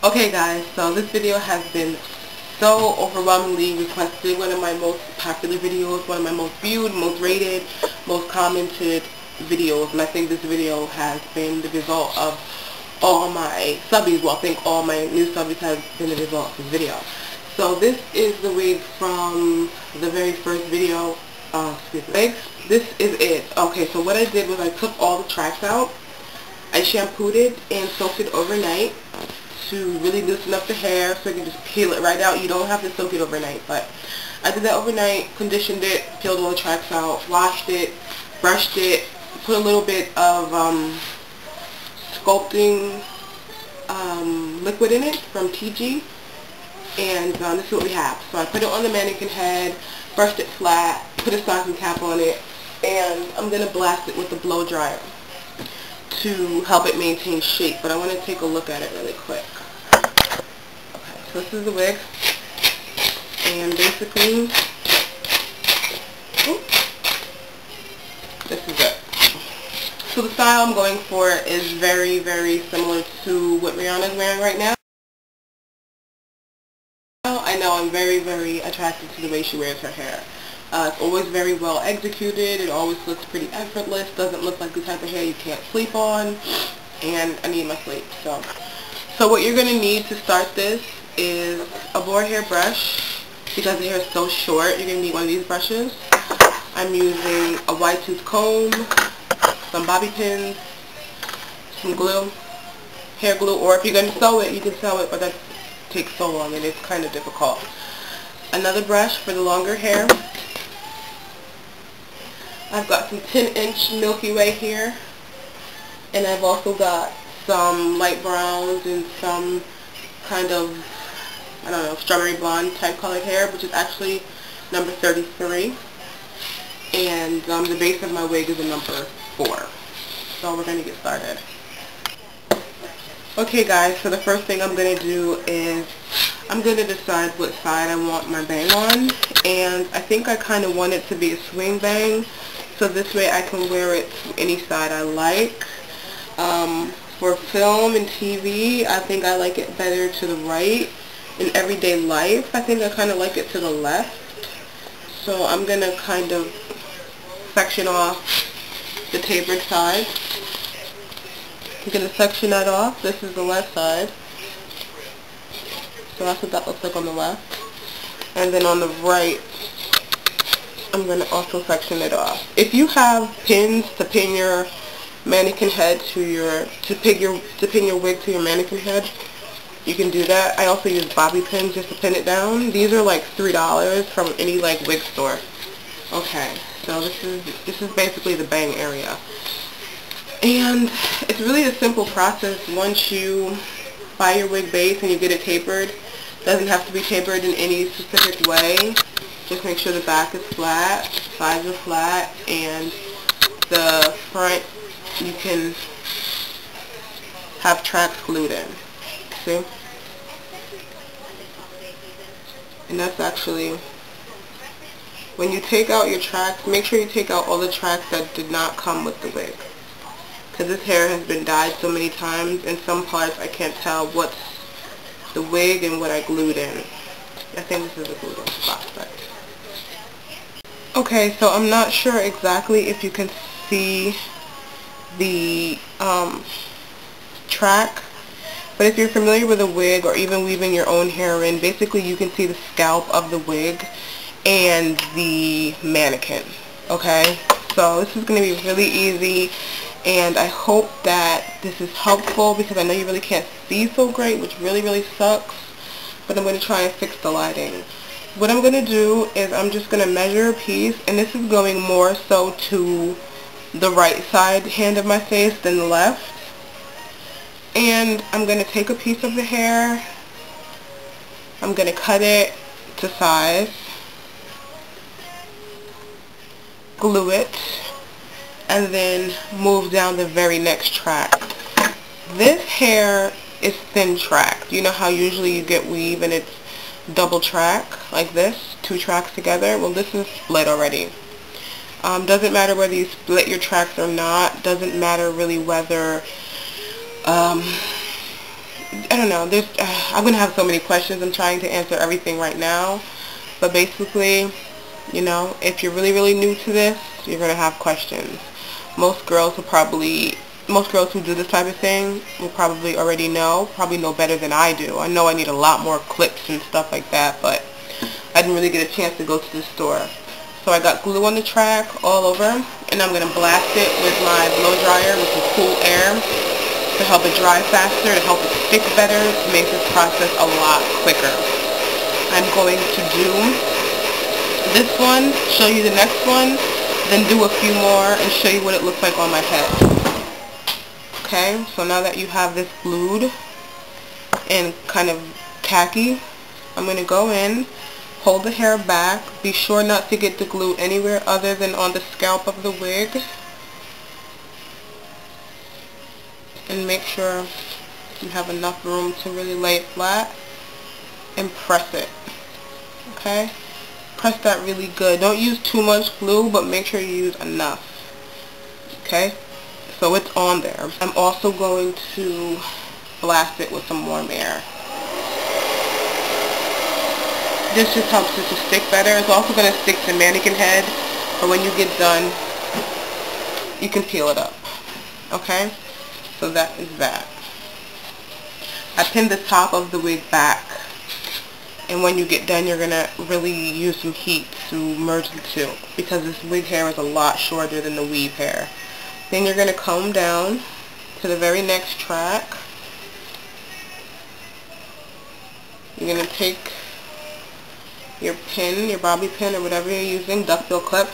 Okay guys, so this video has been so overwhelmingly requested. One of my most popular videos, one of my most viewed, most rated, most commented videos. And I think this video has been the result of all my subbies. Well, I think all my new subbies has been the result of this video. So this is the wig from the very first video. Wigs. This is it. Okay, so what I did was I took all the tracks out. I shampooed it and soaked it overnight to really loosen up the hair so you can just peel it right out. You don't have to soak it overnight, but I did that overnight, conditioned it, peeled all the tracks out, washed it, brushed it, put a little bit of sculpting liquid in it from TG, and this is what we have. So I put it on the mannequin head, brushed it flat, put a stocking cap on it, and I'm going to blast it with a blow dryer to help it maintain shape. But I want to take a look at it really quick. Okay, so this is the wig, and basically, this is it. So the style I'm going for is very, very similar to what Rihanna is wearing right now. I know I'm very, very attracted to the way she wears her hair. It's always very well executed. It always looks pretty effortless. Doesn't look like the type of hair you can't sleep on. And I need my sleep. So what you're going to need to start this is a boar hair brush. Because the hair is so short, you're going to need one of these brushes. I'm using a wide tooth comb, some bobby pins, some glue, hair glue, or if you're going to sew it, you can sew it, but that takes so long and it's kind of difficult. Another brush for the longer hair. I've got some 10-inch Milky Way here, and I've also got some light browns and some kind of, I don't know, strawberry blonde type colored hair, which is actually number 33. And the base of my wig is a number 4. So we're going to get started. Okay guys, so the first thing I'm going to do is I'm going to decide what side I want my bang on, and I think I kind of want it to be a swing bang, so this way I can wear it to any side I like. For film and TV, I think I like it better to the right. In everyday life, I think I kind of like it to the left. So I'm going to kind of section off the tapered side. I'm going to section that off. This is the left side. So that's what that looks like on the left. And then on the right, I'm going to also section it off. If you have pins to pin your mannequin head to pin your wig to your mannequin head, you can do that. I also use bobby pins just to pin it down. These are like $3 from any like wig store. Okay, so this is basically the bang area. And it's really a simple process once you buy your wig base and you get it tapered. It doesn't have to be tapered in any specific way. Just make sure the back is flat, sides are flat, and the front you can have tracks glued in. See? And that's actually, when you take out your tracks, make sure you take out all the tracks that did not come with the wig. Because this hair has been dyed so many times, in some parts I can't tell what's the wig and what I glued in. I think this is a glued in spot. Okay, so I'm not sure exactly if you can see the track, but if you're familiar with a wig or even weaving your own hair in, basically you can see the scalp of the wig and the mannequin. Okay, so this is going to be really easy. And I hope that this is helpful because I know you really can't see so great, which really, really sucks. But I'm going to try and fix the lighting. What I'm going to do is I'm just going to measure a piece, and this is going more so to the right side hand of my face than the left. And I'm going to take a piece of the hair. I'm going to cut it to size. Glue it. And then move down the very next track. This hair is thin tracked. You know how usually you get weave and it's double track like this, 2 tracks together? Well, this is split already. Doesn't matter whether you split your tracks or not. Doesn't matter really whether I I don't know, there's I'm gonna have so many questions. I'm trying to answer everything right now, but basically, you know, if you're really new to this, you're gonna have questions. Most girls who do this type of thing will probably already know, better than I do. I know I need a lot more clips and stuff like that, but I didn't really get a chance to go to the store. So I got glue on the track all over, and I'm gonna blast it with my blow dryer with some cool air to help it dry faster, to help it stick better, to make this process a lot quicker. I'm going to do this one, show you the next one, then do a few more and show you what it looks like on my head. Okay, so now that you have this glued and kind of tacky, I'm going to go in, hold the hair back, be sure not to get the glue anywhere other than on the scalp of the wig, and make sure you have enough room to really lay it flat and press it. Okay? Press that really good. Don't use too much glue, but make sure you use enough. Okay? So it's on there. I'm also going to blast it with some warm air. This just helps it to stick better. It's also going to stick to the mannequin head, but when you get done, you can peel it up. Okay? So that is that. I pinned the top of the wig back, and when you get done, you're going to really use some heat to merge the two, because this wig hair is a lot shorter than the weave hair. Then you're going to comb down to the very next track. You're going to take your pin, your bobby pin, or whatever you're using, duckbill clip,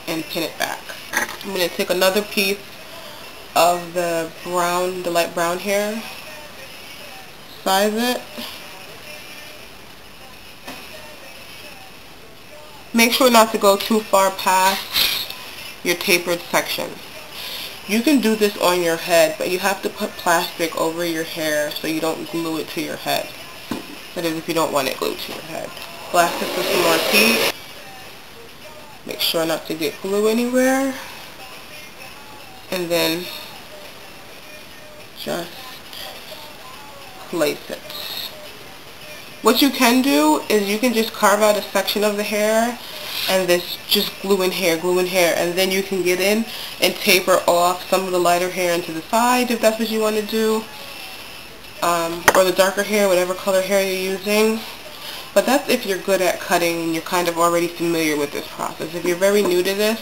and pin it back. I'm going to take another piece of the brown, the light brown hair, size it. Make sure not to go too far past your tapered section. You can do this on your head, but you have to put plastic over your hair so you don't glue it to your head. That is, if you don't want it glued to your head. Blast it with some more heat. Make sure not to get glue anywhere. And then just place it. What you can do is you can just carve out a section of the hair and this just glue in hair, and then you can get in and taper off some of the lighter hair into the side if that's what you want to do, or the darker hair, whatever color hair you're using. But that's if you're good at cutting and you're kind of already familiar with this process. If you're very new to this,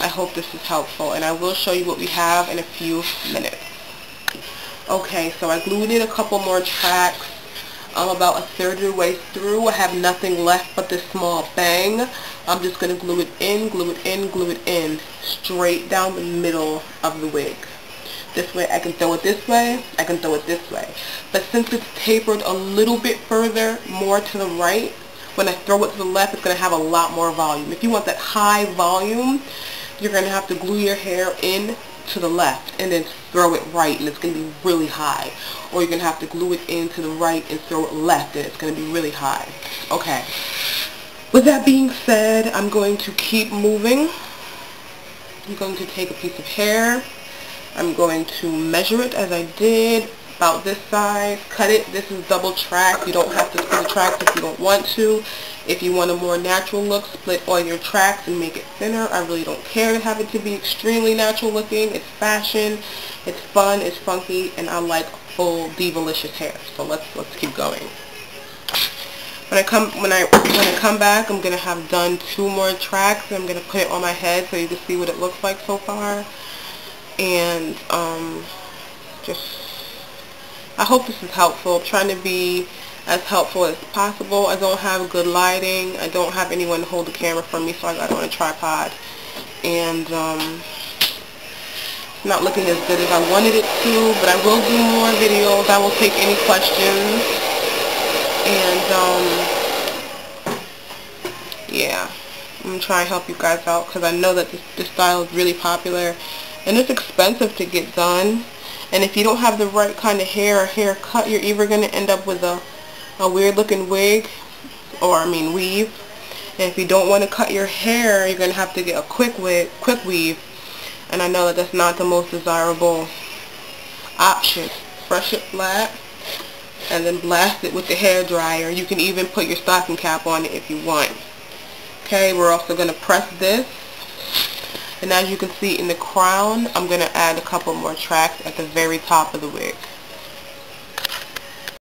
I hope this is helpful, and I will show you what we have in a few minutes. Okay, so I glued in a couple more tracks. I'm about a third of the way through. I have nothing left but this small bang. I'm just going to glue it in, glue it in, glue it in, straight down the middle of the wig. This way I can throw it this way, I can throw it this way. But since it's tapered a little bit further, more to the right, when I throw it to the left, it's going to have a lot more volume. If you want that high volume, you're going to have to glue your hair in to the left and then throw it right, and it's going to be really high. Or you're going to have to glue it in to the right and throw it left, and it's going to be really high. Okay. With that being said, I'm going to keep moving. I'm going to take a piece of hair. I'm going to measure it as I did, about this size, cut it. This is double track. You don't have to split the tracks if you don't want to. If you want a more natural look, split all your tracks and make it thinner. I really don't care to have it to be extremely natural looking. It's fashion, it's fun, it's funky, and I like full divalicious hair. So let's keep going. When I come back, I'm gonna have done 2 more tracks. I'm gonna put it on my head so you can see what it looks like so far. And I hope this is helpful. I'm trying to be as helpful as possible. I don't have good lighting. I don't have anyone to hold the camera for me, so I got it on a tripod. And it's not looking as good as I wanted it to, but I will do more videos. I will take any questions. And yeah, I'm going to try and help you guys out, because I know that this style is really popular. And it's expensive to get done. And if you don't have the right kind of hair or haircut, you're either going to end up with a weird looking wig, or weave. And if you don't want to cut your hair, you're going to have to get a quick weave. And I know that that's not the most desirable option brush it flat and then blast it with the hair dryer. You can even put your stocking cap on it if you want. Okay, we're also going to press this. And as you can see in the crown, I'm going to add a couple more tracks at the very top of the wig.